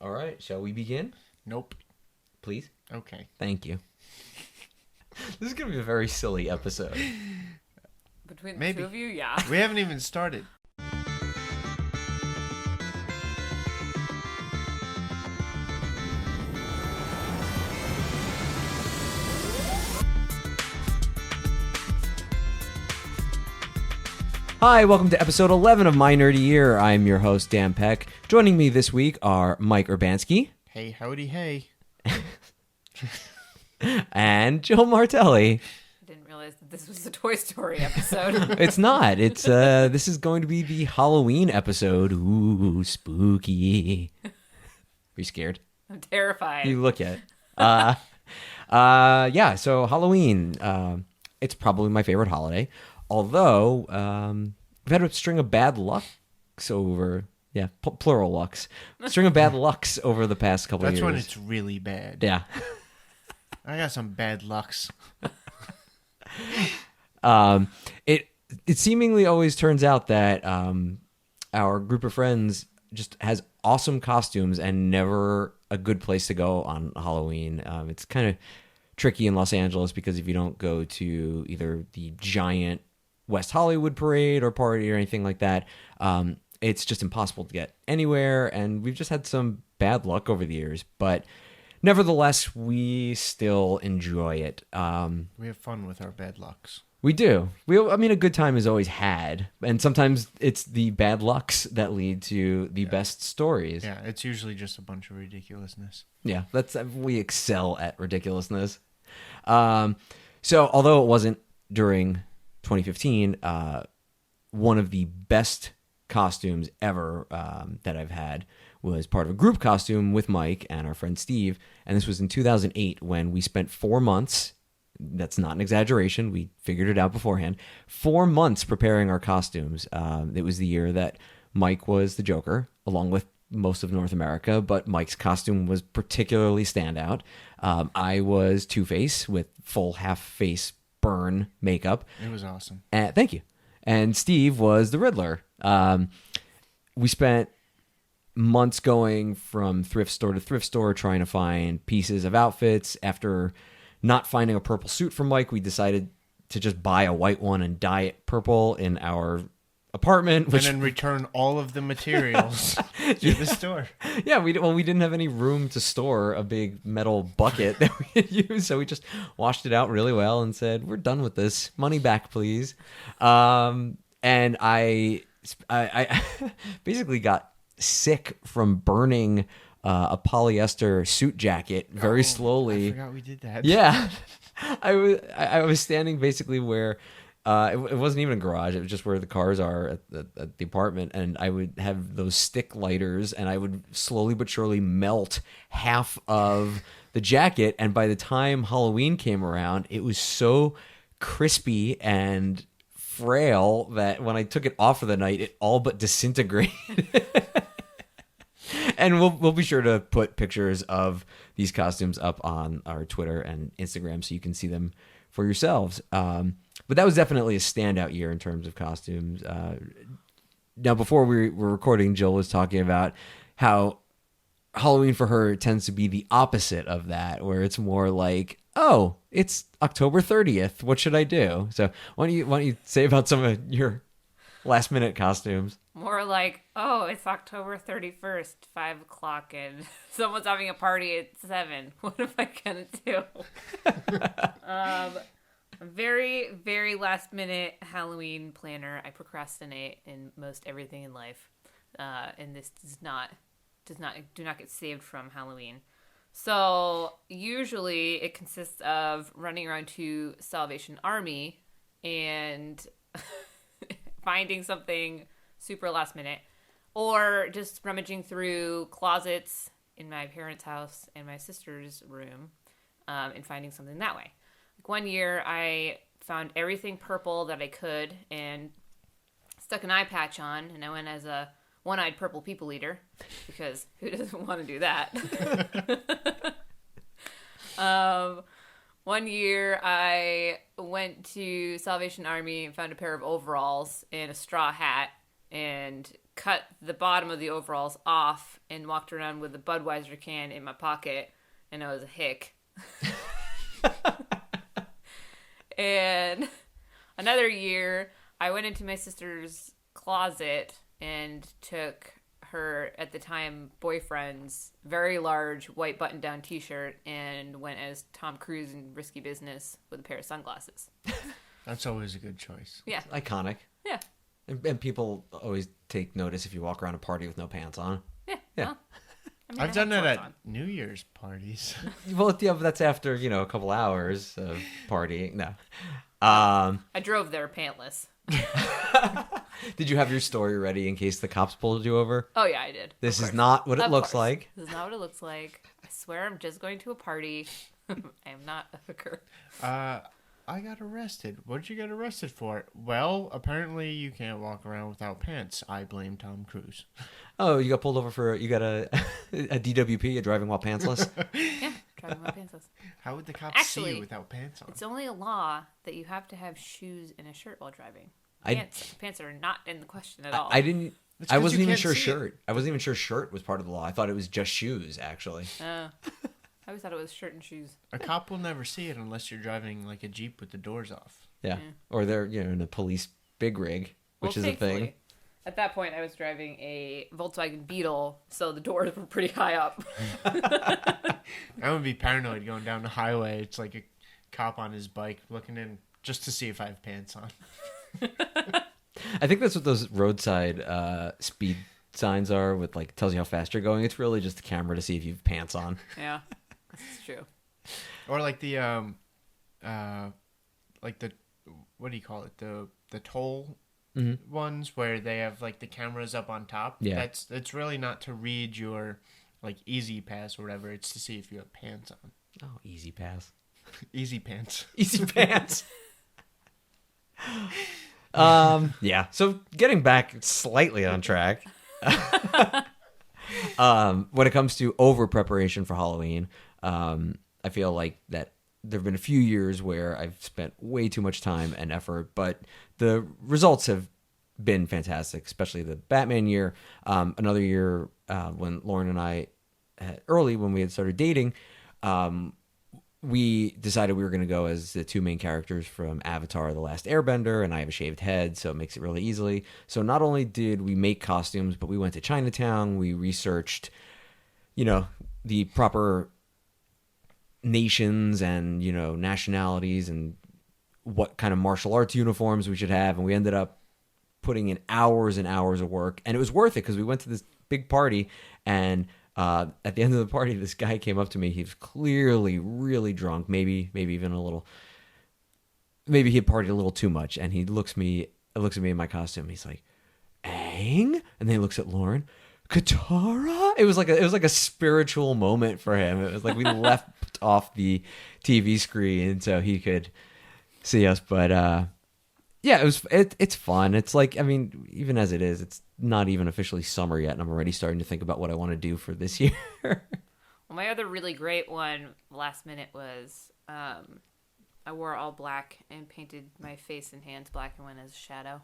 All right, shall we begin? Nope. Please? Okay. Thank you. This is going to be a very silly episode. Between the Maybe. two of you, yeah. We haven't even started. Hi, welcome to episode 11 of My Nerdy Year. I'm your host, Dan Peck. Joining me this week are Mike Urbanski. Hey, howdy, hey. And Joe Martelli. I didn't realize that this was a Toy Story episode. It's not. It's this is going to be the Halloween episode. Ooh, spooky. Are you scared? I'm terrified. You look at it. Yeah, so Halloween, it's probably my favorite holiday. Although, I've had a string of bad lucks over, plural lucks. String of bad lucks over the past couple of years. That's when it's really bad. Yeah. I got some bad lucks. It seemingly always turns out that our group of friends just has awesome costumes and never a good place to go on Halloween. It's kind of tricky in Los Angeles because if you don't go to either the giant West Hollywood parade or party or anything like that, it's just impossible to get anywhere. And we've just had some bad luck over the years, but nevertheless, we still enjoy it. We have fun with our bad lucks. We do. A good time is always had, and sometimes it's the bad lucks that lead to the best stories. Yeah, it's usually just a bunch of ridiculousness. Yeah, we excel at ridiculousness. So although it wasn't during 2015, one of the best costumes ever that I've had was part of a group costume with Mike and our friend Steve, and this was in 2008 when we spent 4 months. That's not an exaggeration. We figured it out beforehand. 4 months preparing our costumes. It was the year that Mike was the Joker, along with most of North America, but Mike's costume was particularly standout. I was Two-Face with full half-face burn makeup. It was awesome. Thank you. And Steve was the Riddler. We spent months going from thrift store to thrift store trying to find pieces of outfits. After not finding a purple suit for Mike, we decided to just buy a white one and dye it purple in our apartment. And then return all of the materials to the store. Yeah, we didn't have any room to store a big metal bucket that we had used, so we just washed it out really well and said, "We're done with this. Money back, please." And I basically got sick from burning a polyester suit jacket very slowly. I forgot we did that. Yeah, I was standing basically where it wasn't even a garage. It was just where the cars are at the apartment, and I would have those stick lighters, and I would slowly but surely melt half of the jacket. And by the time Halloween came around, it was so crispy and frail that when I took it off for the night, it all but disintegrated. And we'll be sure to put pictures of these costumes up on our Twitter and Instagram so you can see them for yourselves. But that was definitely a standout year in terms of costumes. Now, before we were recording, Jill was talking about how Halloween for her tends to be the opposite of that, where it's more like, oh, it's October 30th. What should I do? So why don't you say about some of your last minute costumes? More like, oh, it's October 31st, 5 o'clock, and someone's having a party at 7. What am I going to do? Very, very last minute Halloween planner. I procrastinate in most everything in life. And this do not get saved from Halloween. So usually it consists of running around to Salvation Army and finding something super last minute, or just rummaging through closets in my parents' house and my sister's room and finding something that way. Like one year I found everything purple that I could and stuck an eye patch on, and I went as a one-eyed purple people eater because who doesn't want to do that? One year I went to Salvation Army and found a pair of overalls and a straw hat and cut the bottom of the overalls off and walked around with a Budweiser can in my pocket, and I was a hick. And another year, I went into my sister's closet and took her, at the time, boyfriend's very large white button-down t-shirt and went as Tom Cruise in Risky Business with a pair of sunglasses. That's always a good choice. Yeah. Iconic. Yeah. And people always take notice if you walk around a party with no pants on. Yeah. Yeah. Well, I mean, I've I done had that shorts at New Year's parties. Well, yeah, but that's after, a couple hours of partying. No. I drove there pantless. Did you have your story ready in case the cops pulled you over? Oh, yeah, I did. This is not what it looks like. This is not what it looks like. I swear I'm just going to a party. I am not a hooker. I got arrested. What did you get arrested for? Well, apparently you can't walk around without pants. I blame Tom Cruise. Oh, you got pulled over for, you got a DWP, a driving while pantsless? Yeah, driving my pantsless. How would the cops see Actually, you without pants on? It's only a law that you have to have shoes and a shirt while driving. I- Pants are not in the question at all. I didn't, It's I 'cause wasn't you even can't sure see it. shirt. I wasn't even sure shirt was part of the law. I thought it was just shoes, actually. I always thought it was shirt and shoes. A cop will never see it unless you're driving like a Jeep with the doors off. Yeah. Or they're, in a police big rig, which is a thing. thankfully, at that point, I was driving a Volkswagen Beetle, so the doors were pretty high up. I would be paranoid going down the highway. It's like a cop on his bike looking in just to see if I have pants on. I think that's what those roadside speed signs are with, tells you how fast you're going. It's really just a camera to see if you have pants on. Yeah, that's true. Or like the what do you call it? The toll ones where they have the cameras up on top. Yeah. It's really not to read your easy pass or whatever. It's to see if you have pants on. Oh, easy pass. Easy pants. Easy pants. Yeah. So getting back slightly on track. When it comes to over preparation for Halloween, I feel like that there have been a few years where I've spent way too much time and effort, but the results have been fantastic, especially the Batman year. Another year when Lauren and I, early when we had started dating, we decided we were going to go as the two main characters from Avatar: The Last Airbender, and I have a shaved head, so it makes it really easily. So not only did we make costumes, but we went to Chinatown, we researched, the proper nations and, nationalities and what kind of martial arts uniforms we should have, and we ended up putting in hours and hours of work, and it was worth it because we went to this big party, and at the end of the party, this guy came up to me. He was clearly really drunk, maybe even a little. Maybe he had partied a little too much, and he looks at me in my costume. He's like, "Aang," and then he looks at Lauren, "Katara." It was like a spiritual moment for him. It was like we left off the TV screen so he could see us. But yeah, it's fun. It's even as it is, it's not even officially summer yet, and I'm already starting to think about what I want to do for this year. Well, my other really great one last minute was I wore all black and painted my face and hands black and went as a shadow.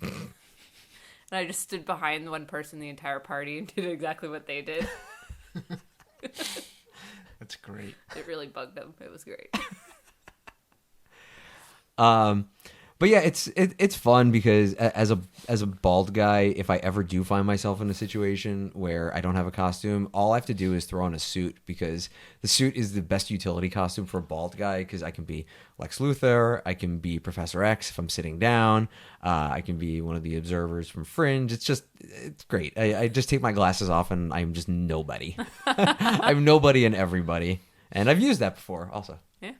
And I just stood behind one person the entire party and did exactly what they did. That's great. It really bugged them. It was great. But yeah, it's fun because as a bald guy, if I ever do find myself in a situation where I don't have a costume, all I have to do is throw on a suit, because the suit is the best utility costume for a bald guy, because I can be Lex Luthor, I can be Professor X if I'm sitting down, I can be one of the observers from Fringe. It's great. I just take my glasses off and I'm just nobody. I'm nobody and everybody, and I've used that before also. Yeah.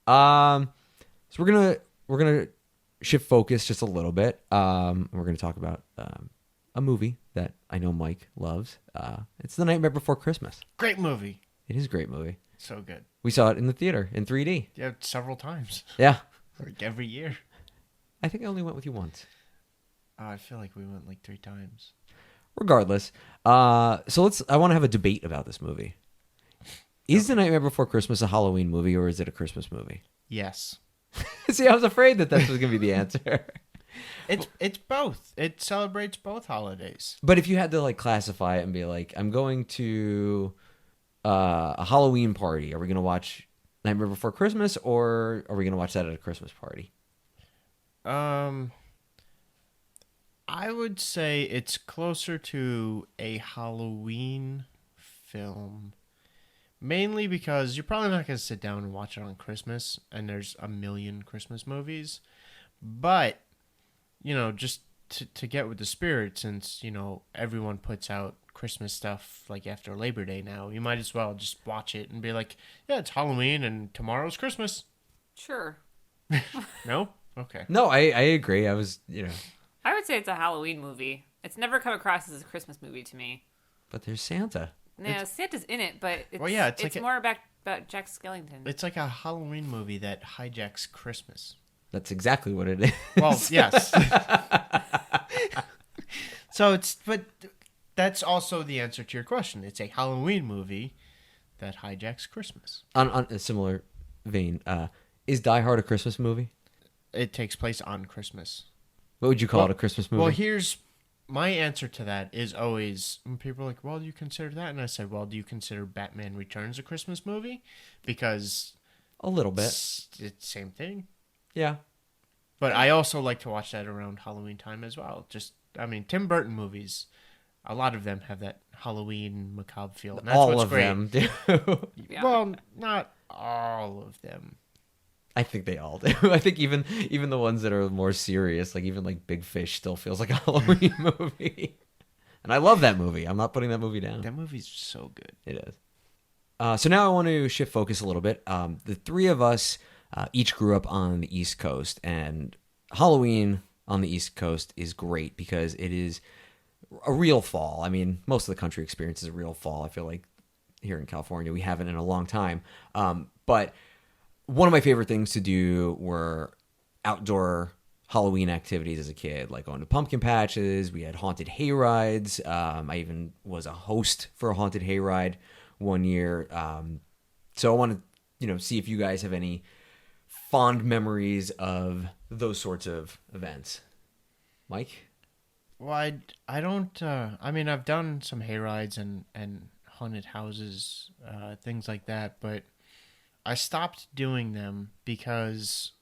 So we're gonna shift focus just a little bit. We're gonna talk about a movie that I know Mike loves. It's The Nightmare Before Christmas. Great movie. It is a great movie. So good. We saw it in the theater in 3D. Yeah, several times. Yeah, Every year. I think I only went with you once. I feel like we went 3 times. Regardless, so I want to have a debate about this movie. Is The Nightmare Before Christmas a Halloween movie, or is it a Christmas movie? Yes. See, I was afraid that was going to be the answer. It's both. It celebrates both holidays. But if you had to like classify it and be like, I'm going to a Halloween party, are we going to watch Nightmare Before Christmas, or are we going to watch that at a Christmas party? I would say it's closer to a Halloween film. Mainly because you're probably not going to sit down and watch it on Christmas, and there's a million Christmas movies. But, just to get with the spirit, since, everyone puts out Christmas stuff like after Labor Day now, you might as well just watch it and be like, yeah, it's Halloween and tomorrow's Christmas. Sure. No? Okay. No, I agree. I was, I would say it's a Halloween movie. It's never come across as a Christmas movie to me. but there's Santa. Yeah, Santa's in it, but it's, it's it's like more about Jack Skellington. It's like a Halloween movie that hijacks Christmas. That's exactly what it is. Well, yes. But that's also the answer to your question. It's a Halloween movie that hijacks Christmas. On a similar vein, is Die Hard a Christmas movie? It takes place on Christmas. What would you call it, a Christmas movie? Well, here's my answer to that is always, when people are like, well, do you consider that? And I say, well, do you consider Batman Returns a Christmas movie? Because a little bit. it's same thing. Yeah. But I also like to watch that around Halloween time as well. Tim Burton movies, a lot of them have that Halloween macabre feel. And that's All what's of great. them do. Yeah. Well, not all of them. I think they all do. I think even the ones that are more serious, like even like Big Fish, still feels like a Halloween movie. And I love that movie. I'm not putting that movie down. That movie's so good. It is. So now I want to shift focus a little bit. The three of us each grew up on the East Coast, and Halloween on the East Coast is great because it is a real fall. I mean, most of the country experiences a real fall. I feel like here in California we haven't in a long time. But one of my favorite things to do were outdoor Halloween activities as a kid, like going to pumpkin patches. We had haunted hay rides. I even was a host for a haunted hayride one year. So I want to, see if you guys have any fond memories of those sorts of events. Mike? Well, I don't. I've done some hay rides and haunted houses, things like that, but I stopped doing them because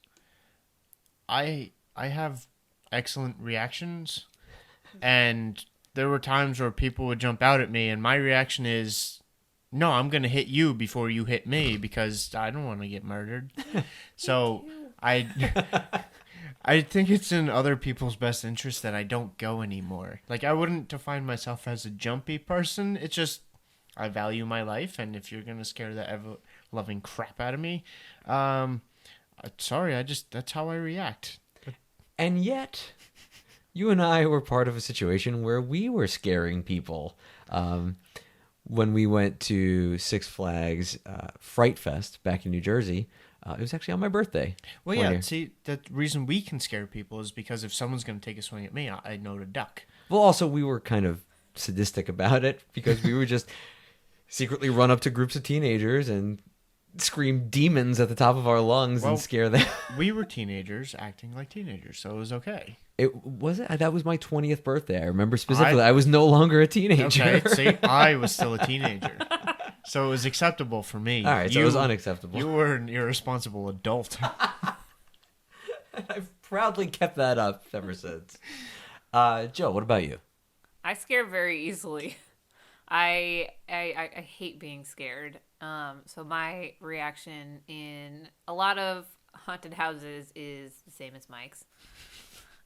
I have excellent reactions, and there were times where people would jump out at me, and my reaction is, no, I'm going to hit you before you hit me because I don't want to get murdered. So I think it's in other people's best interest that I don't go anymore. Like, I wouldn't define myself as a jumpy person. It's just I value my life, and if you're going to scare the ever-loving crap out of me, sorry, that's how I react. And yet, you and I were part of a situation where we were scaring people. When we went to Six Flags Fright Fest back in New Jersey, it was actually on my birthday. Well, one yeah, year. see, the reason we can scare people is because if someone's going to take a swing at me, I know to duck. Well, also, we were kind of sadistic about it because we would just secretly run up to groups of teenagers and scream demons at the top of our lungs and scare them. We were teenagers acting like teenagers, so it was okay. That was my 20th birthday. I remember specifically. I was no longer a teenager. Okay, see, I was still a teenager. So it was acceptable for me. All right, so it was unacceptable. You were an irresponsible adult. I've proudly kept that up ever since. Joe, what about you? I scare very easily. I hate being scared. So my reaction in a lot of haunted houses is the same as Mike's.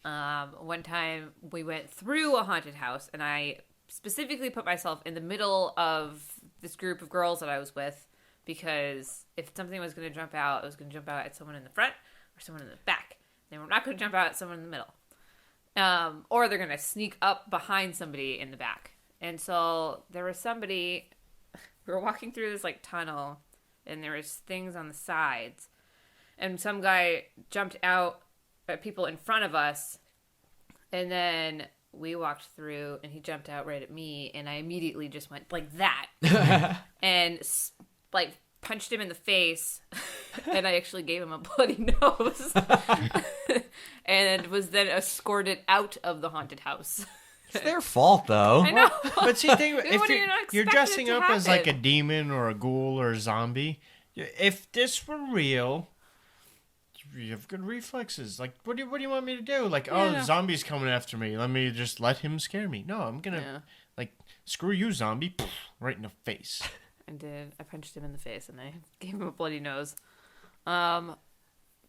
One time we went through a haunted house, and I specifically put myself in the middle of this group of girls that I was with, because if something was going to jump out, it was going to jump out at someone in the front or someone in the back. They were not going to jump out at someone in the middle. Or they're going to sneak up behind somebody in the back. And so there was somebody, we were walking through this tunnel, and there was things on the sides, and some guy jumped out at people in front of us, and then we walked through, and he jumped out right at me, and I immediately just went like that, and punched him in the face, and I actually gave him a bloody nose, and was then escorted out of the haunted house. It's their fault, though. I know. But see, if What do you not you're expect dressing it to up as like a happen? demon or a ghoul or a zombie, if this were real, you have good reflexes. Like, what do you want me to do? Like, oh, the zombie's coming after me. Let me just let him scare me. No, I'm gonna like screw you, zombie, right in the face. I did. I punched him in the face and I gave him a bloody nose. But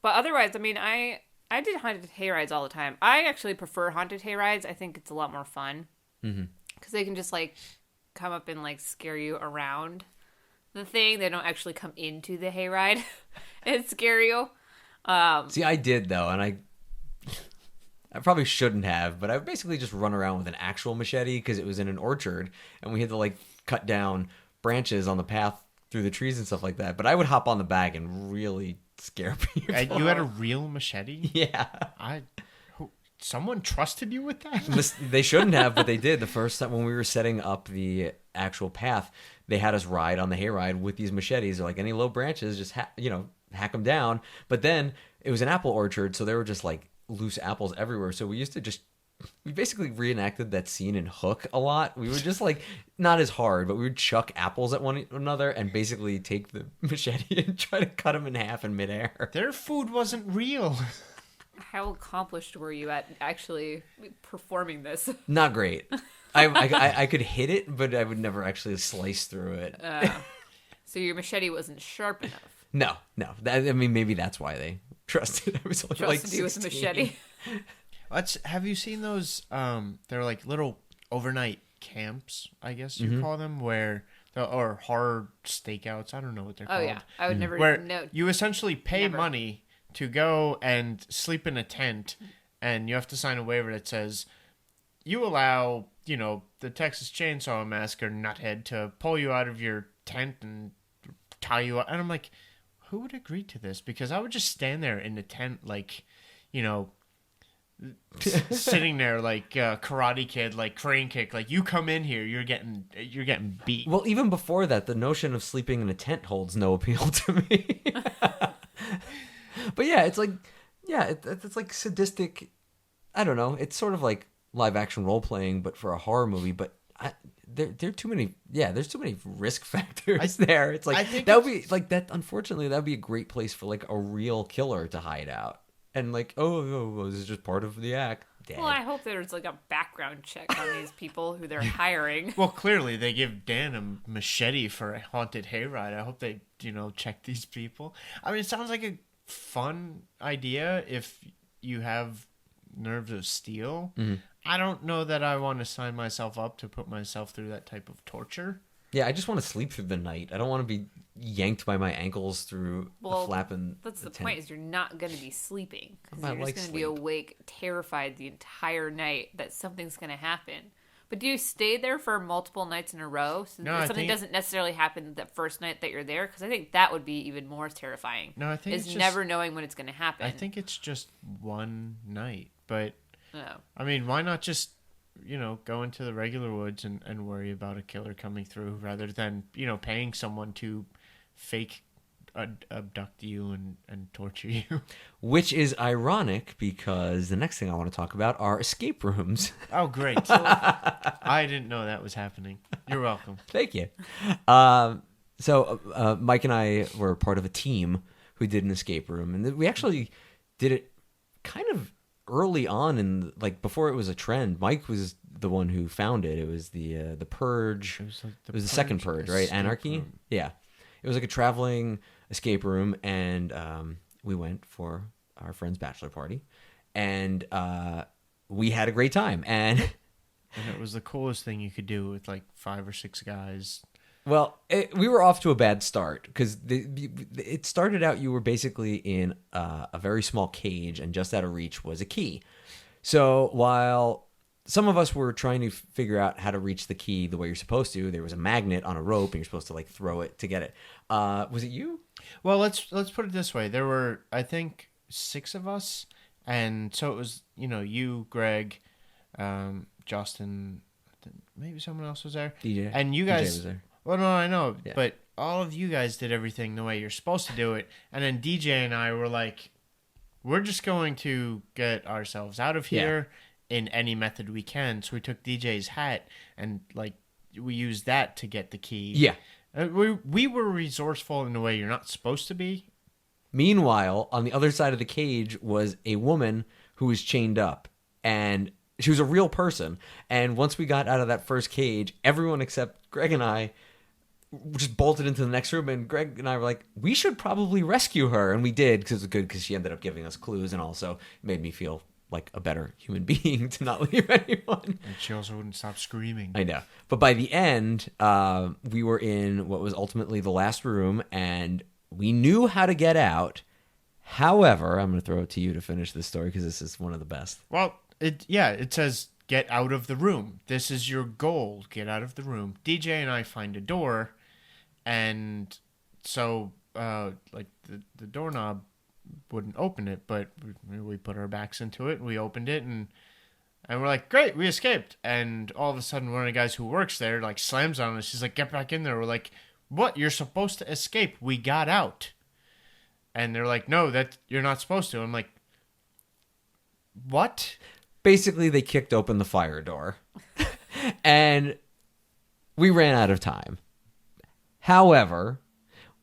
otherwise, I mean, I did haunted hayrides all the time. I actually prefer haunted hayrides. I think it's a lot more fun. Because they can just, like, come up and, like, scare you around the thing. They don't actually come into the hayride and scare you. See, I did, though, and I probably shouldn't have, but I basically just run around with an actual machete because it was in an orchard, and we had to, like, cut down branches on the path through the trees and stuff like that. But I would hop on the bag and really scare people. You had a real machete? Yeah. Someone trusted you with that? They shouldn't have, but they did. The first time when we were setting up the actual path, they had us ride on the hayride with these machetes. They're like, any low branches, just hack them down. But then it was an apple orchard, so there were just like loose apples everywhere. So we basically reenacted that scene in Hook a lot. We would just like, not as hard, but we would chuck apples at one another and basically take the machete and try to cut them in half in midair. Their food wasn't real. How accomplished were you at actually performing this? Not great. I could hit it, but I would never actually slice through it. So your machete wasn't sharp enough. No. Maybe that's why they trusted. I was only Trusted like you with a 16. machete. Have you seen those? They're like little overnight camps, I guess you call them, or horror stakeouts. I don't know what they're Oh called. yeah, I would never Where know. you essentially pay Never. money to go and sleep in a tent, and you have to sign a waiver that says you allow, the Texas Chainsaw Massacre nuthead to pull you out of your tent and tie you up. And I'm like, who would agree to this? Because I would just stand there in the tent, like, sitting there like Karate Kid, like crane kick, like you come in here, you're getting beat. Well, even before that, the notion of sleeping in a tent holds no appeal to me. But yeah, it's like, it's like sadistic. I don't know. It's sort of like live action role playing, but for a horror movie. But there are too many. Yeah, there's too many risk factors there. It's like that would be like that. Unfortunately, that would be a great place for like a real killer to hide out. And like, oh, this is just part of the act. Dead. Well, I hope there's like a background check on these people who they're hiring. Well, clearly they give Dan a machete for a haunted hayride. I hope they, check these people. I mean, it sounds like a fun idea if you have nerves of steel. Mm-hmm. I don't know that I want to sign myself up to put myself through that type of torture. Yeah, I just want to sleep through the night. I don't want to be yanked by my ankles through the flap in that's the tent. point, is you're not going to be sleeping. Because I you're like just going to be sleep. awake, terrified the entire night that something's going to happen. But do you stay there for multiple nights in a row? So No, that I something think- doesn't necessarily happen the first night that you're there? Because I think that would be even more terrifying. No, I think is it's just- never knowing when it's going to happen. I think it's just one night. But, No. I mean, why not just, go into the regular woods and worry about a killer coming through rather than, paying someone to fake abduct you and torture you. Which is ironic because the next thing I want to talk about are escape rooms. Oh, great. I didn't know that was happening. You're welcome. Thank you. So Mike and I were part of a team who did an escape room, and we actually did it kind of early on, in like before it was a trend. Mike was the one who found it. It was the Purge. It was the second Purge, right? escape Anarchy. room. Yeah, it was like a traveling escape room, and we went for our friend's bachelor party, and we had a great time. And it was the coolest thing you could do with like 5 or 6 guys. well, we were off to a bad start because it started out you were basically in a very small cage, and just out of reach was a key. So while some of us were trying to figure out how to reach the key the way you're supposed to, there was a magnet on a rope, and you're supposed to like throw it to get it. Was it you? Well, let's put it this way. There were, I think, 6 of us, and so it was, you, Greg, Justin, maybe someone else was there. DJ. And you DJ guys was there. Well, no, I know, Yeah. but all of you guys did everything the way you're supposed to do it. And then DJ and I were like, we're just going to get ourselves out of here in any method we can. So we took DJ's hat and like we used that to get the key. Yeah. We were resourceful in a way you're not supposed to be. Meanwhile, on the other side of the cage was a woman who was chained up, and she was a real person. And once we got out of that first cage, everyone except Greg and I just bolted into the next room, and Greg and I were like, we should probably rescue her. And we did, because it was good, because she ended up giving us clues, and also made me feel like a better human being to not leave anyone. And she also wouldn't stop screaming. I know. But by the end, we were in what was ultimately the last room, and we knew how to get out. However, I'm going to throw it to you to finish this story, because this is one of the best. Well, it says get out of the room. This is your goal. Get out of the room. DJ and I find a door, and so like the doorknob wouldn't open it, but we put our backs into it and we opened it, and we're like, great, we escaped. And all of a sudden one of the guys who works there like slams on us. He's like, get back in there. We're like, what? You're supposed to escape. We got out. And they're like, no, that you're not supposed to. I'm like, what? Basically, they kicked open the fire door and we ran out of time. However,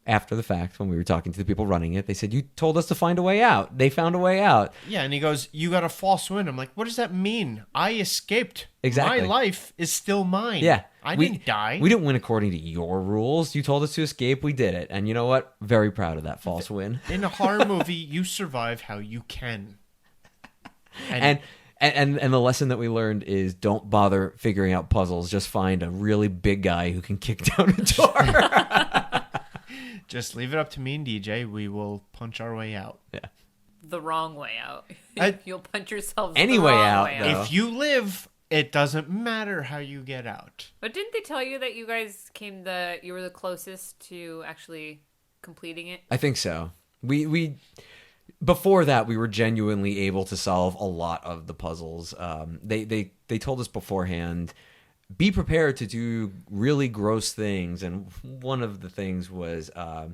after the fact, when we were talking to the people running it, they said, you told us to find a way out. They found a way out. Yeah, and he goes, you got a false wind. I'm like, what does that mean? I escaped. Exactly. My life is still mine. Yeah. I didn't die. We didn't win according to your rules. You told us to escape. We did it. And you know what? Very proud of that false win. In a horror movie, you survive how you can. And the lesson that we learned is don't bother figuring out puzzles. Just find a really big guy who can kick down a door. Just leave it up to me and DJ. We will punch our way out. Yeah. The wrong way out. You'll punch yourselves Any the way wrong out, way though. If you live, it doesn't matter how you get out. But didn't they tell you that you guys you were the closest to actually completing it? I think so. We before that, we were genuinely able to solve a lot of the puzzles. They told us beforehand, be prepared to do really gross things. And one of the things was I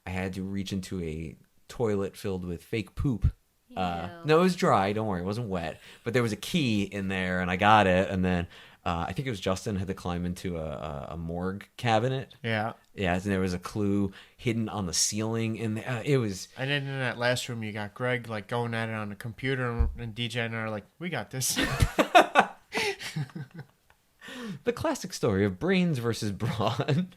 had to reach into a toilet filled with fake poop. No, it was dry. Don't worry. It wasn't wet. But there was a key in there, and I got it. And then I think it was Justin had to climb into a morgue cabinet. Yeah. Yeah, and there was a clue hidden on the ceiling in there. It was... And then in that last room, you got Greg like going at it on the computer, and DJ and I are like, we got this. The classic story of brains versus brawn.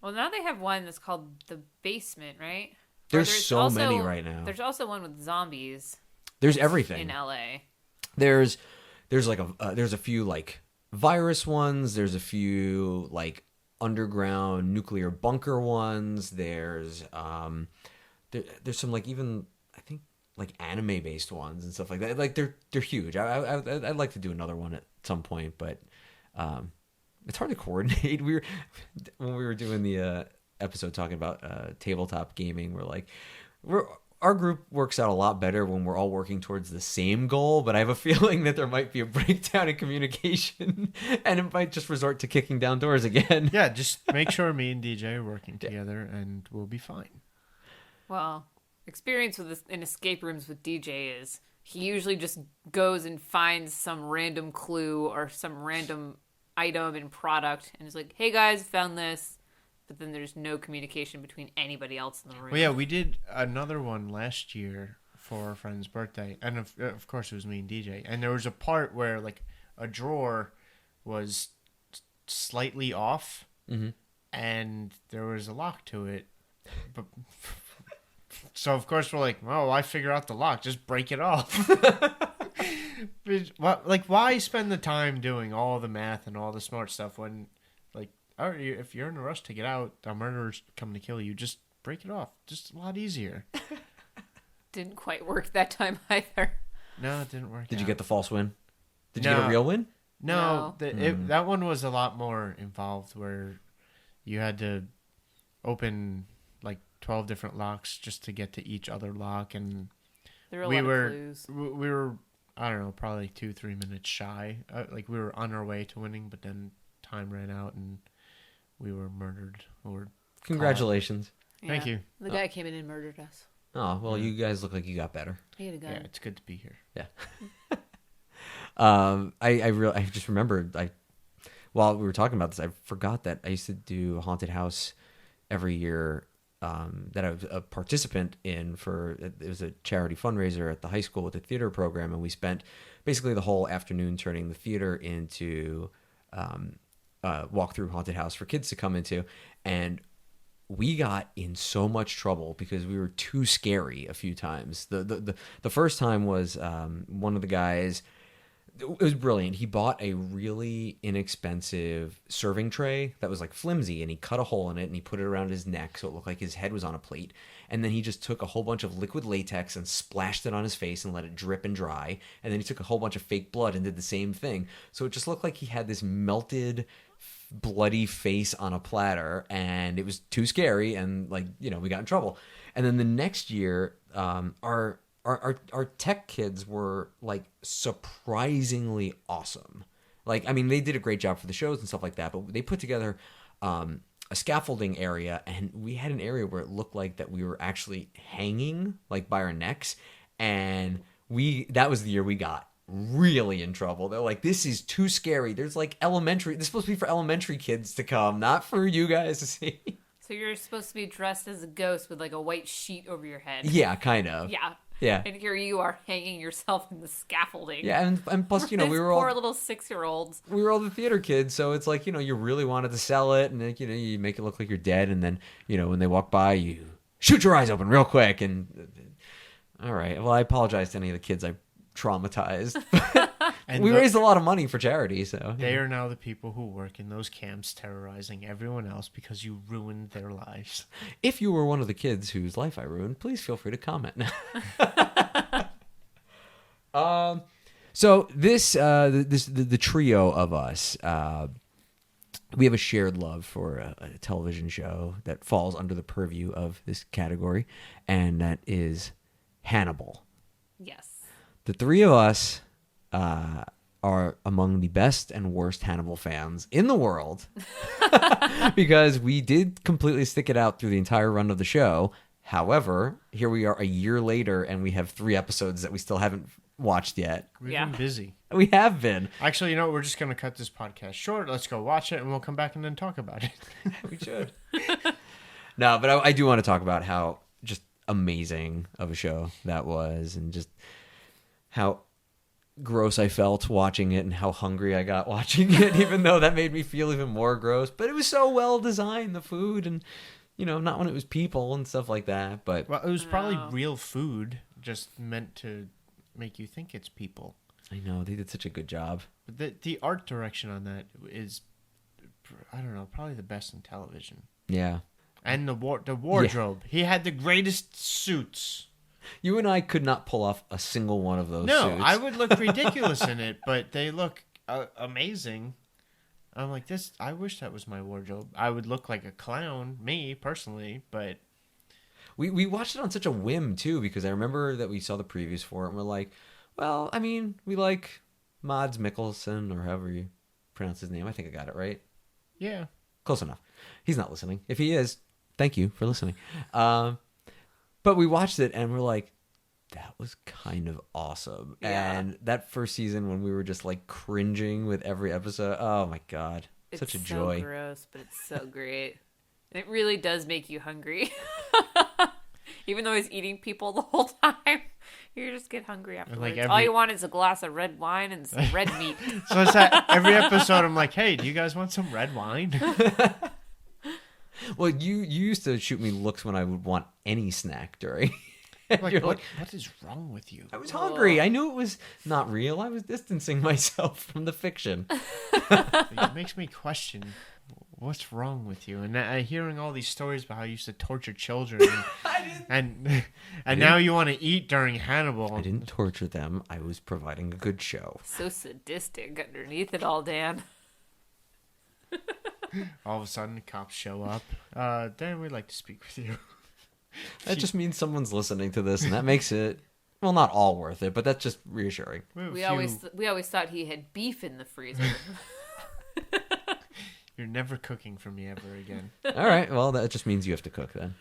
Well, now they have one that's called The Basement, right? There's so many right now. There's also one with zombies. There's everything in LA. There's like there's a few like virus ones. There's a few like underground nuclear bunker ones. There's some like even I think like anime based ones and stuff like that. Like they're huge. I'd like to do another one at some point, but it's hard to coordinate. When we were doing the episode talking about tabletop gaming, our group works out a lot better when we're all working towards the same goal, but I have a feeling that there might be a breakdown in communication and it might just resort to kicking down doors again. Yeah, just make sure me and DJ are working together and we'll be fine. Well, experience in escape rooms with DJ is he usually just goes and finds some random clue or some random item and product and is like, hey guys, found this. But then there's no communication between anybody else in the room. Well, yeah, we did another one last year for our friend's birthday. And of course, it was me and DJ. And there was a part where, like, a drawer was slightly off. Mm-hmm. And there was a lock to it. But so, of course, we're like, well, why figure out the lock? Just break it off. Like, why spend the time doing all the math and all the smart stuff when... if you're in a rush to get out, a murderer's coming to kill you, just break it off. Just a lot easier. Didn't quite work that time either. No, it didn't work. Did you get the false win? Did you No. get a real win? No. That one was a lot more involved where you had to open like 12 different locks just to get to each other lock. And there were a lot of clues. We were, I don't know, probably 2-3 minutes shy. We were on our way to winning, but then time ran out and we were murdered or Congratulations. Thank you. The guy came in and murdered us. Oh, well, you guys look like you got better. He had a gun. Yeah, it's good to be here. Yeah. I just remembered, while we were talking about this, I forgot that I used to do a haunted house every year that I was a participant in it was a charity fundraiser at the high school with a theater program, and we spent basically the whole afternoon turning the theater into walk-through haunted house for kids to come into, and we got in so much trouble because we were too scary a few times. The first time was one of the guys. It was brilliant. He bought a really inexpensive serving tray that was like flimsy, and he cut a hole in it and he put it around his neck so it looked like his head was on a plate. And then he just took a whole bunch of liquid latex and splashed it on his face and let it drip and dry. And then he took a whole bunch of fake blood and did the same thing. So it just looked like he had this melted, bloody face on a platter, and it was too scary, and we got in trouble. And then the next year, our tech kids were like surprisingly awesome. They did a great job for the shows and stuff like that, but they put together a scaffolding area, and we had an area where it looked like that we were actually hanging like by our necks, and that was the year we got really in trouble. They're like, this is too scary. There's this is supposed to be for elementary kids to come, not for you guys to see. So you're supposed to be dressed as a ghost with like a white sheet over your head. Yeah, kind of. Yeah. Yeah. And here you are hanging yourself in the scaffolding. Yeah, and plus, we were poor all little 6-year-olds. We were all the theater kids, so it's like, you really wanted to sell it, and you make it look like you're dead, and then, when they walk by, you shoot your eyes open real quick, and all right. Well, I apologize to any of the kids I traumatized. And we raised a lot of money for charity, so they are now the people who work in those camps terrorizing everyone else because you ruined their lives. If you were one of the kids whose life I ruined, please feel free to comment. So the trio of us, we have a shared love for a television show that falls under the purview of this category, and that is Hannibal. Yes. The three of us are among the best and worst Hannibal fans in the world because we did completely stick it out through the entire run of the show. However, here we are a year later, and we have 3 episodes that we still haven't watched yet. We've been busy. We have been. Actually, we're just going to cut this podcast short. Let's go watch it, and we'll come back and then talk about it. We should. No, but I do want to talk about how just amazing of a show that was, and just how gross I felt watching it and how hungry I got watching it, even though that made me feel even more gross. But it was so well designed, the food, and not when it was people and stuff like that. But it was probably real food, just meant to make you think it's people. I know, they did such a good job. But the art direction on that is, I don't know, probably the best in television. Yeah. And the wardrobe. Yeah. He had the greatest suits. You and I could not pull off a single one of those suits. No, I would look ridiculous in it, but they look amazing. I'm like, I wish that was my wardrobe. I would look like a clown, me, personally, but... We watched it on such a whim, too, because I remember that we saw the previews for it, and we're like, well, we like Mads Mikkelsen, or however you pronounce his name. I think I got it right. Yeah. Close enough. He's not listening. If he is, thank you for listening. But we watched it, and we're like, that was kind of awesome. Yeah. And that first season when we were just like cringing with every episode, oh my God. Such a joy. It's so gross, but it's so great. It really does make you hungry. Even though he's eating people the whole time, you just get hungry afterwards. All you want is a glass of red wine and some red meat. So it's that every episode I'm like, hey, do you guys want some red wine? Well, you used to shoot me looks when I would want any snack during. Like, what is wrong with you? I was hungry. I knew it was not real. I was distancing myself from the fiction. It makes me question what's wrong with you. And hearing all these stories about how you used to torture children, and now you want to eat during Hannibal. I didn't torture them. I was providing a good show. So sadistic underneath it all, Dan. All of a sudden, the cops show up. Dan, we'd like to speak with you. That just means someone's listening to this, and that makes it, well, not all worth it, but that's just reassuring. We always thought he had beef in the freezer. You're never cooking for me ever again. All right. Well, that just means you have to cook then.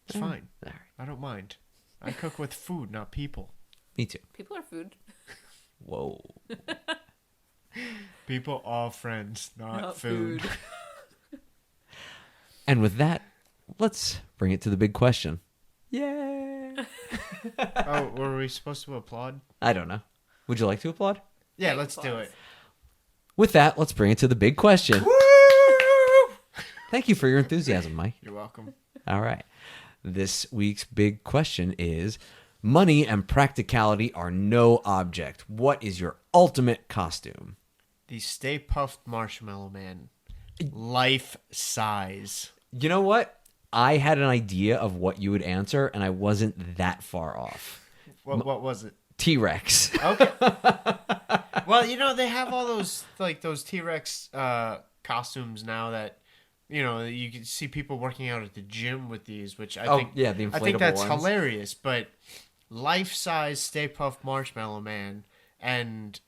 It's fine. All right. I don't mind. I cook with food, not people. Me too. People are food. Whoa. People are friends, not food. And with that, let's bring it to the big question. Yay! Oh, were we supposed to applaud? I don't know. Would you like to applaud? Yeah, let's do it. With that, let's bring it to the big question. Thank you for your enthusiasm, Mike. You're welcome. All right. This week's big question is, money and practicality are no object. What is your ultimate costume? The Stay Puft Marshmallow Man. Life size. You know what? I had an idea of what you would answer, and I wasn't that far off. What was it? T-Rex. Okay. Well, they have all those those T-Rex costumes now that you can see people working out at the gym with these, which I think the inflatable I think that's ones. hilarious. But life-size Stay Puft Marshmallow Man, and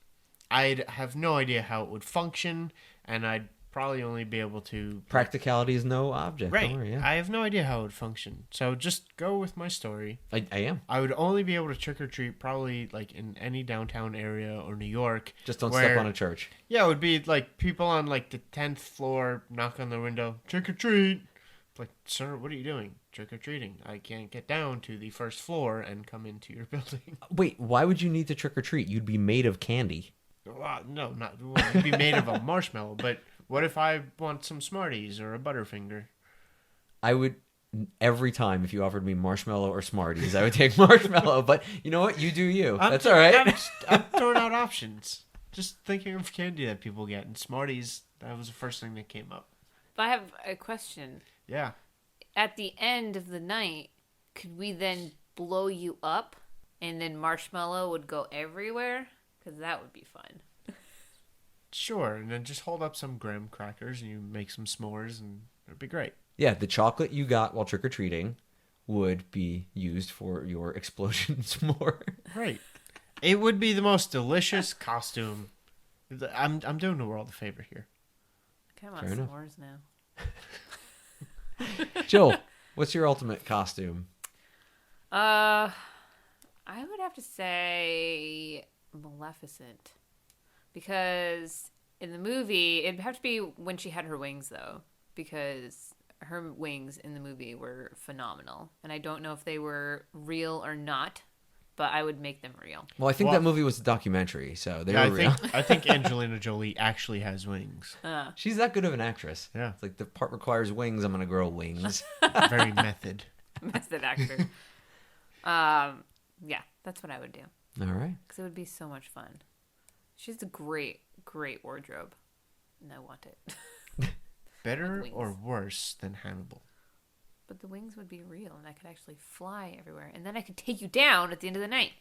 I'd have no idea how it would function, and I'd probably only be able to... Practicality is no object. Right. Don't worry, yeah. I have no idea how it would function. So just go with my story. I am. I would only be able to trick-or-treat probably in any downtown area or New York. Just don't step on a church. Yeah, it would be people on the 10th floor knock on the window, trick-or-treat. Like, sir, what are you doing? Trick-or-treating. I can't get down to the first floor and come into your building. Wait, why would you need to trick-or-treat? You'd be made of candy. No, not. Well, it'd be made of a marshmallow, but... What if I want some Smarties or a Butterfinger? I would, every time if you offered me marshmallow or Smarties, I would take marshmallow. But you know what? You do you. That's all right. I'm throwing out options. Just thinking of candy that people get. And Smarties, that was the first thing that came up. But I have a question. Yeah. At the end of the night, could we then blow you up and then marshmallow would go everywhere? Because that would be fun. Sure, and then just hold up some graham crackers and you make some s'mores and it'd be great. Yeah, the chocolate you got while trick-or-treating would be used for your explosion s'more. Right. It would be the most delicious costume. I'm doing the world a favor here. I kind of want Fair enough. s'mores now. Jill, what's your ultimate costume? I would have to say Maleficent. Because in the movie, it'd have to be when she had her wings, though. Because her wings in the movie were phenomenal. And I don't know if they were real or not, but I would make them real. Well, I think that movie was a documentary, so they were real. I think Angelina Jolie actually has wings. She's that good of an actress. Yeah. It's like the part requires wings, I'm going to grow wings. Very method. Method actor. Yeah, that's what I would do. All right. Because it would be so much fun. She's a great, great wardrobe. And I want it. Better or worse than Hannibal? But the wings would be real, and I could actually fly everywhere. And then I could take you down at the end of the night.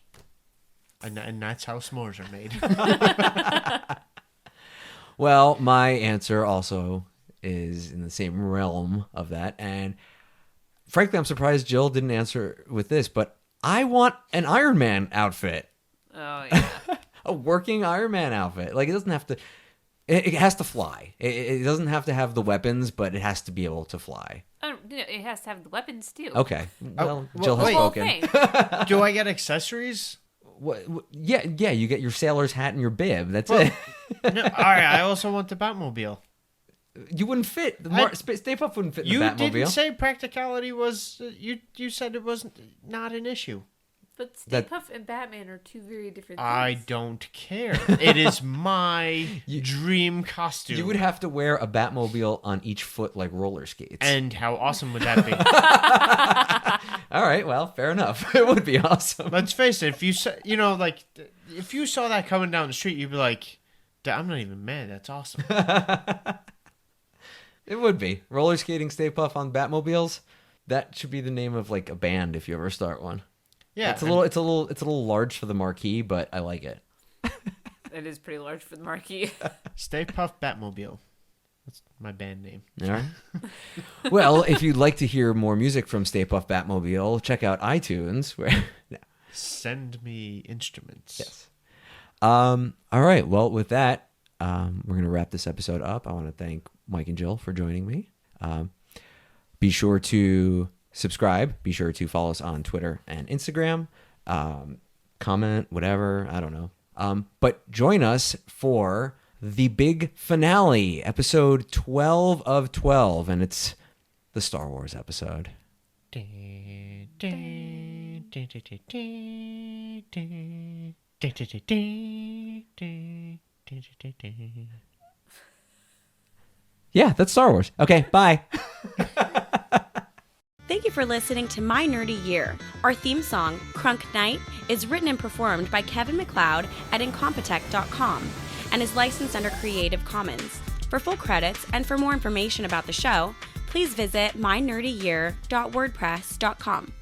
And that's how s'mores are made. Well, my answer also is in the same realm of that. And frankly, I'm surprised Jill didn't answer with this, but I want an Iron Man outfit. Oh, yeah. A working Iron Man outfit. Like, it doesn't have to... It has to fly. It doesn't have to have the weapons, but it has to be able to fly. It has to have the weapons, too. Okay. Well, well, Jill has wait. spoken. Thing. Do I get accessories? Yeah, you get your sailor's hat and your bib. That's it. No, all right, I also want the Batmobile. You wouldn't fit. Stay Puft wouldn't fit in You the Batmobile. didn't say practicality was... You said it was not an issue. But Stay Puft and Batman are two very different things. I don't care. It is my dream costume. You would have to wear a Batmobile on each foot like roller skates. And how awesome would that be? All right, well, fair enough. It would be awesome. Let's face it. If you saw, if you saw that coming down the street, you'd be like, "I'm not even mad. That's awesome." It would be roller skating Stay Puft on Batmobiles. That should be the name of like a band if you ever start one. Yeah, it's a little large for the marquee, but I like it. It is pretty large for the marquee. Stay Puft Batmobile. That's my band name. All right. Well, if you'd like to hear more music from Stay Puft Batmobile, check out iTunes. Where Send me instruments. yes. All right. Well, with that, we're going to wrap this episode up. I want to thank Mike and Jill for joining me. Be sure to subscribe. Be sure to follow us on Twitter and Instagram. Comment, whatever. I don't know. But join us for the big finale, episode 12 of 12, and it's the Star Wars episode. Yeah, that's Star Wars. Okay, bye. Thank you for listening to My Nerdy Year. Our theme song, Crunk Night, is written and performed by Kevin MacLeod at Incompetech.com and is licensed under Creative Commons. For full credits and for more information about the show, please visit mynerdyyear.wordpress.com.